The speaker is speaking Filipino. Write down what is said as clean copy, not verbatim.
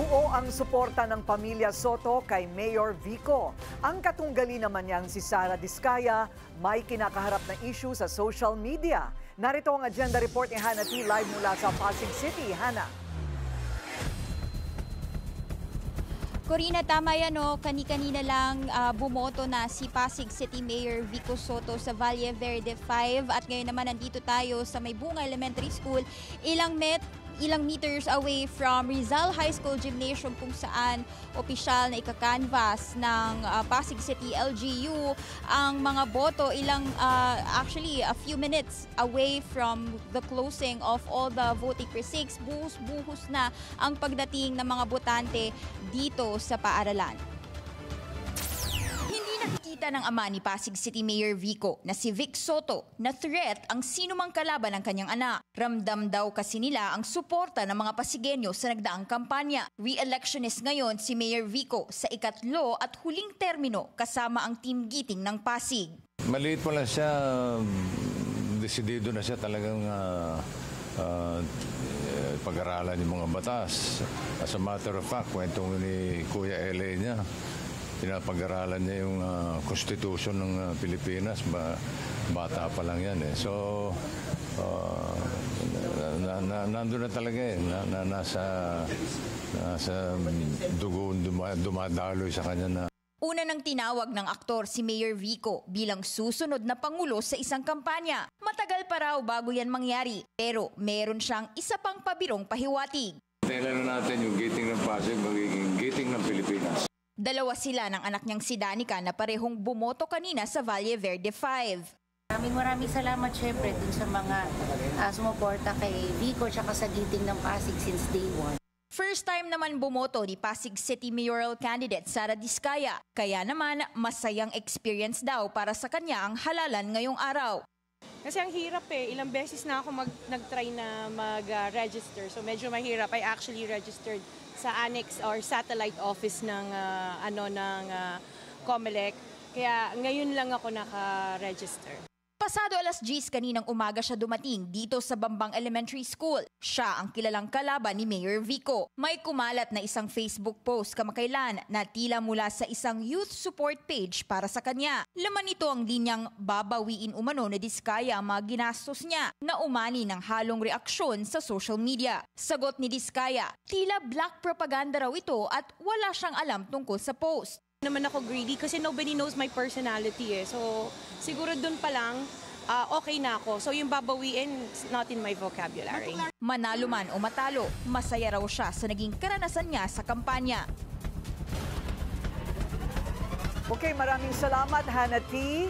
Buo ang suporta ng pamilya Soto kay Mayor Vico. Ang katunggali naman niyang si Sara Diskaya may kinakaharap na issue sa social media. Narito ang agenda report ni Hannah T. live mula sa Pasig City. Hannah. Corina, tama yan, no? Kani-kanina lang bumoto na si Pasig City Mayor Vico Soto sa Valle Verde 5 at ngayon naman nandito tayo sa May Bunga Elementary School, ilang meters away from Rizal High School Gymnasium kung saan opisyal na ika-canvas ng Pasig City LGU ang mga boto, actually a few minutes away from the closing of all the voting precincts. Buhos na ang pagdating ng mga botante dito sa paaralan. Nakikita ng ama ni Pasig City Mayor Vico na si Vic Soto na threat ang sinumang kalaban ng kanyang anak. Ramdam daw kasi nila ang suporta ng mga Pasigenyo sa nagdaang kampanya. Re-electionist ngayon si Mayor Vico sa ikatlo at huling termino kasama ang team Giting ng Pasig. Maliit pa lang siya, desidido na siya talagang pag-aralan yung mga batas. As a matter of fact, kwentong ni Kuya L.A. niya, pinapag-aralan niya yung Constitution ng Pilipinas. Bata pa lang yan eh. So, nandun na talaga eh. Nasa dugo, dumadaloy sa kanya na. Una nang tinawag ng aktor si Mayor Vico bilang susunod na pangulo sa isang kampanya. Matagal pa raw bago yan mangyari, pero meron siyang isa pang pabirong pahiwatig. Tingnan na natin yung Giting ng Pasig, magiging Giting ng Pilipinas. Dalawa sila ng anak niyang si Danica na parehong bumoto kanina sa Valle Verde 5. Maraming salamat syempre dun sa mga sumuporta kay Vico at sa Giting ng Pasig since day one. First time naman bumoto ni Pasig City Mayoral candidate Sara Diskaya. Kaya naman masayang experience daw para sa kanya ang halalan ngayong araw. Kasi ang hirap eh. Ilang beses na ako nag-try na mag-register. So medyo mahirap. I actually registered sa annex or satellite office ng COMELEC. Kaya ngayon lang ako naka-register. Pasado alas 10 kaninang umaga siya dumating dito sa Bambang Elementary School. Siya ang kilalang kalaban ni Mayor Vico. May kumalat na isang Facebook post kamakailan na tila mula sa isang youth support page para sa kanya. Laman nito ang linyang babawiin umano na Diskaya ang mga ginastos niya na umani ng halong reaksyon sa social media. Sagot ni Diskaya, tila black propaganda raw ito at wala siyang alam tungkol sa post. Naman ako greedy kasi nobody knows my personality eh. So siguro dun pa lang okay na ako. So yung babawiin, it's not in my vocabulary. Manalo man o matalo, masaya raw siya sa naging karanasan niya sa kampanya. Okay, maraming salamat Hannah T.